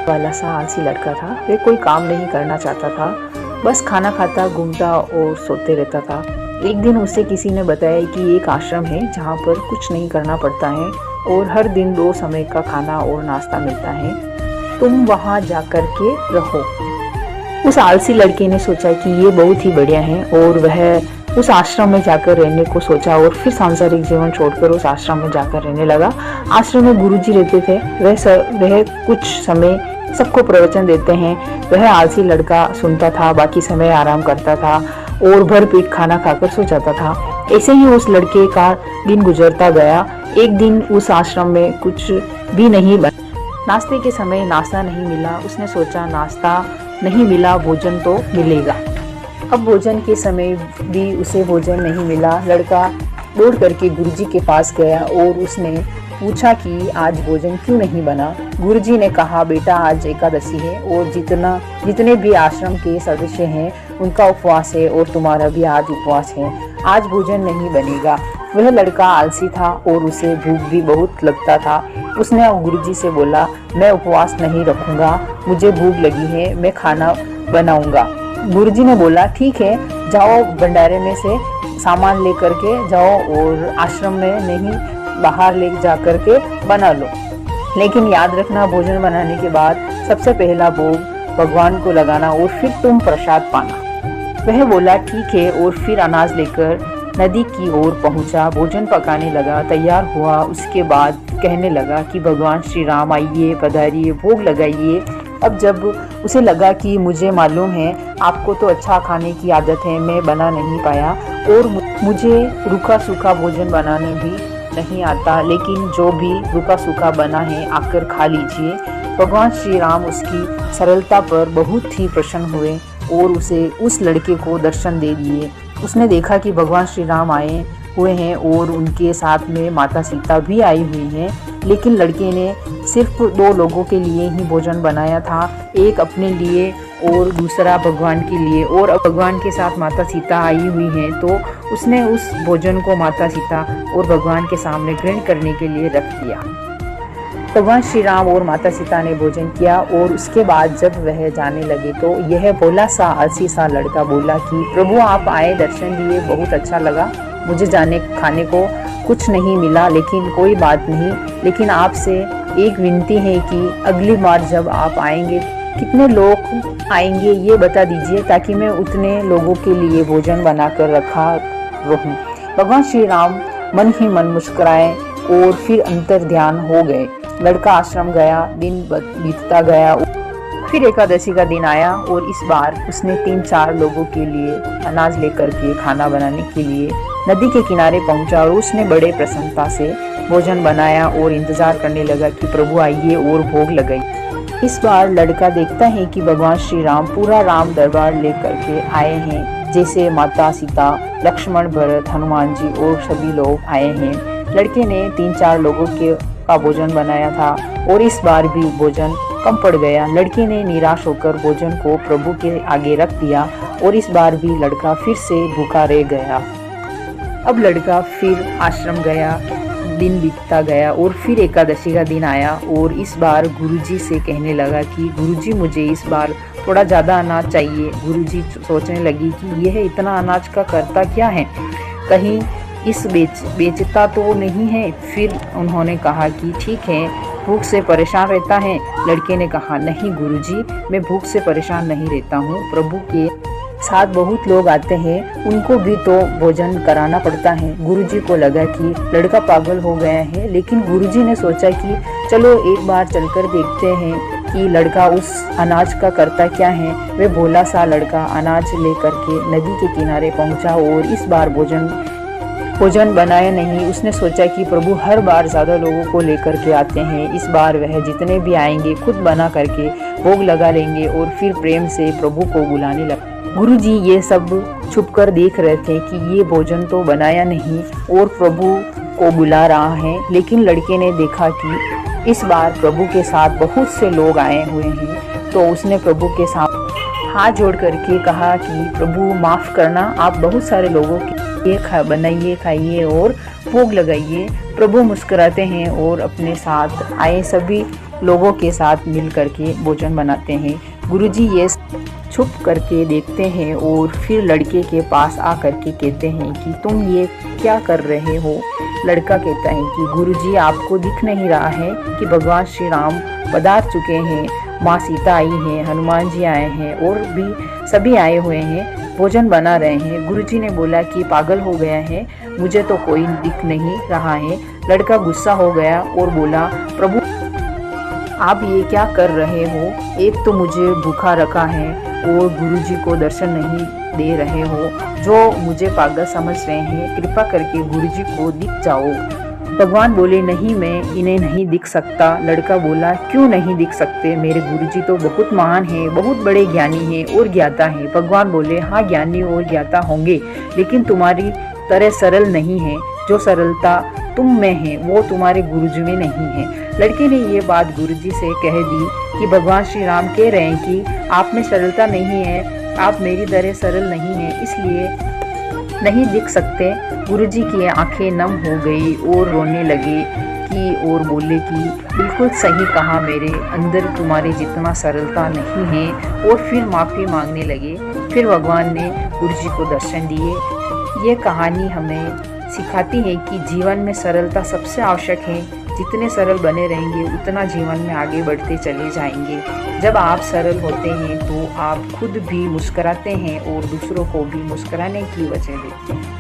वाला सा आलसी लड़का था। वह कोई काम नहीं करना चाहता था, बस खाना खाता, घूमता और सोते रहता था। एक दिन उसे किसी ने बताया कि एक आश्रम है जहाँ पर कुछ नहीं करना पड़ता है और हर दिन 2 समय का खाना और नाश्ता मिलता है। तुम वहाँ जाकर के रहो। उस आलसी लड़के ने सोचा कि ये बहुत ही बढ़िया है और वह उस आश्रम में जाकर रहने को सोचा और फिर सांसारिक जीवन छोड़कर उस आश्रम में जाकर रहने लगा। आश्रम में गुरुजी रहते थे। वह कुछ समय सबको प्रवचन देते हैं। वह आलसी लड़का सुनता था, बाकी समय आराम करता था और भर पेट खाना खाकर सो जाता था। ऐसे ही उस लड़के का दिन गुजरता गया। एक दिन उस आश्रम में कुछ भी नहीं बना। नाश्ते के समय नाश्ता नहीं मिला। उसने सोचा नाश्ता नहीं मिला, भोजन तो मिलेगा। अब भोजन के समय भी उसे भोजन नहीं मिला। लड़का दौड़ करके गुरुजी के पास गया और उसने पूछा कि आज भोजन क्यों नहीं बना। गुरुजी ने कहा, बेटा आज एकादशी है और जितने भी आश्रम के सदस्य हैं उनका उपवास है और तुम्हारा भी आज उपवास है, आज भोजन नहीं बनेगा। वह लड़का आलसी था और उसे भूख भी बहुत लगता था। उसने गुरुजी से बोला, मैं उपवास नहीं रखूंगा, मुझे भूख लगी है, मैं खाना बनाऊंगा। गुरुजी ने बोला, ठीक है, जाओ भंडारे में से सामान लेकर के जाओ और आश्रम में नहीं बाहर ले जा कर के बना लो, लेकिन याद रखना भोजन बनाने के बाद सबसे पहला भोग भगवान को लगाना और फिर तुम प्रसाद पाना। वह बोला ठीक है और फिर अनाज लेकर नदी की ओर पहुंचा। भोजन पकाने लगा, तैयार हुआ। उसके बाद कहने लगा कि भगवान श्री राम आइए, पधारिए, भोग लगाइए। अब जब उसे लगा कि मुझे मालूम है आपको तो अच्छा खाने की आदत है, मैं बना नहीं पाया और मुझे रूखा सूखा भोजन बनाने भी नहीं आता, लेकिन जो भी रूखा सूखा बना है आकर खा लीजिए। भगवान श्री राम उसकी सरलता पर बहुत ही प्रसन्न हुए और उसे उस लड़के को दर्शन दे दिए। उसने देखा कि भगवान श्री राम आए हुए हैं और उनके साथ में माता सीता भी आई हुई हैं, लेकिन लड़के ने सिर्फ 2 लोगों के लिए ही भोजन बनाया था, एक अपने लिए और दूसरा भगवान के लिए। और अब भगवान के साथ माता सीता आई हुई हैं तो उसने उस भोजन को माता सीता और भगवान के सामने ग्रहण करने के लिए रख दिया। भगवान श्री राम और माता सीता ने भोजन किया और उसके बाद जब वह जाने लगे तो यह भोला सा आलसी सा लड़का बोला कि प्रभु आप आए, दर्शन दिए, बहुत अच्छा लगा, मुझे खाने को कुछ नहीं मिला, लेकिन कोई बात नहीं, लेकिन आपसे एक विनती है कि अगली बार जब आप आएंगे कितने लोग आएंगे ये बता दीजिए ताकि मैं उतने लोगों के लिए भोजन बनाकर रखा रहूं। भगवान श्री राम मन ही मन मुस्कुराए और फिर अंतर ध्यान हो गए। लड़का आश्रम गया, दिन बीतता गया। फिर एकादशी का दिन आया और इस बार उसने 3-4 लोगों के लिए अनाज लेकर के खाना बनाने के लिए नदी के किनारे पहुंचा और उसने बड़े प्रसन्नता से भोजन बनाया और इंतजार करने लगा कि प्रभु आइए और भोग लगाइए। इस बार लड़का देखता है कि भगवान श्री राम पूरा राम दरबार लेकर के आए हैं, जैसे माता सीता, लक्ष्मण, भरत, हनुमान जी और सभी लोग आए हैं। लड़के ने 3-4 लोगों का भोजन बनाया था और इस बार भी भोजन कम पड़ गया। लड़के ने निराश होकर भोजन को प्रभु के आगे रख दिया और इस बार भी लड़का फिर से भूखा रह गया। अब लड़का फिर आश्रम गया, दिन बीतता गया और फिर एकादशी का दिन आया और इस बार गुरुजी से कहने लगा कि गुरुजी मुझे इस बार थोड़ा ज़्यादा अनाज चाहिए। गुरुजी सोचने लगी कि यह इतना अनाज का करता क्या है, कहीं इस बेचता तो नहीं है। फिर उन्होंने कहा कि ठीक है, भूख से परेशान रहता है। लड़के ने कहा, नहीं गुरुजी, मैं भूख से परेशान नहीं रहता हूँ, प्रभु के साथ बहुत लोग आते हैं, उनको भी तो भोजन कराना पड़ता है। गुरुजी को लगा कि लड़का पागल हो गया है, लेकिन गुरुजी ने सोचा कि चलो एक बार चलकर देखते हैं कि लड़का उस अनाज का करता क्या है। वे भोला सा लड़का अनाज लेकर के नदी के किनारे पहुंचा और इस बार भोजन बनाया नहीं। उसने सोचा कि प्रभु हर बार ज़्यादा लोगों को लेकर के आते हैं, इस बार वह जितने भी आएंगे खुद बना करके भोग लगा लेंगे और फिर प्रेम से प्रभु को बुलाने लगे। गुरुजी ये सब छुपकर देख रहे थे कि ये भोजन तो बनाया नहीं और प्रभु को बुला रहा है, लेकिन लड़के ने देखा कि इस बार प्रभु के साथ बहुत से लोग आए हुए हैं, तो उसने प्रभु के साथ हाथ जोड़ करके कहा कि प्रभु माफ़ करना, आप बहुत सारे लोगों के लिए बनाइए, खाइए और भोग लगाइए। प्रभु मुस्कुराते हैं और अपने साथ आए सभी लोगों के साथ मिल करके भोजन बनाते हैं। गुरुजी ये छुप करके देखते हैं और फिर लड़के के पास आ करके कहते हैं कि तुम ये क्या कर रहे हो। लड़का कहता है कि गुरुजी आपको दिख नहीं रहा है कि भगवान श्री राम पधार चुके हैं, माँ सीता आई हैं, हनुमान जी आए हैं और भी सभी आए हुए हैं, भोजन बना रहे हैं। गुरुजी ने बोला कि पागल हो गया है, मुझे तो कोई दिख नहीं रहा है। लड़का गुस्सा हो गया और बोला, प्रभु आप ये क्या कर रहे हो, एक तो मुझे भूखा रखा है और गुरुजी को दर्शन नहीं दे रहे हो, जो मुझे पागल समझ रहे हैं, कृपा करके गुरुजी को दिख जाओ। भगवान बोले, नहीं मैं इन्हें नहीं दिख सकता। लड़का बोला, क्यों नहीं दिख सकते, मेरे गुरुजी तो बहुत महान हैं, बहुत बड़े ज्ञानी हैं और ज्ञाता हैं। भगवान बोले, हाँ ज्ञानी और ज्ञाता होंगे, लेकिन तुम्हारी तरह सरल नहीं है। जो सरलता तुम में है वो तुम्हारे गुरुजी में नहीं है। लड़के ने ये बात गुरुजी से कह दी कि भगवान श्री राम कह रहे हैं कि आप में सरलता नहीं है, आप मेरी तरह सरल नहीं है, इसलिए नहीं दिख सकते। गुरुजी की आंखें नम हो गई और रोने लगे कि और बोले कि बिल्कुल सही कहा, मेरे अंदर तुम्हारे जितना सरलता नहीं है, और फिर माफ़ी मांगने लगे। फिर भगवान ने गुरुजी को दर्शन दिए। ये कहानी हमें सिखाती है कि जीवन में सरलता सबसे आवश्यक है। जितने सरल बने रहेंगे उतना जीवन में आगे बढ़ते चले जाएंगे। जब आप सरल होते हैं तो आप खुद भी मुस्कुराते हैं और दूसरों को भी मुस्कुराने की वजह देते हैं।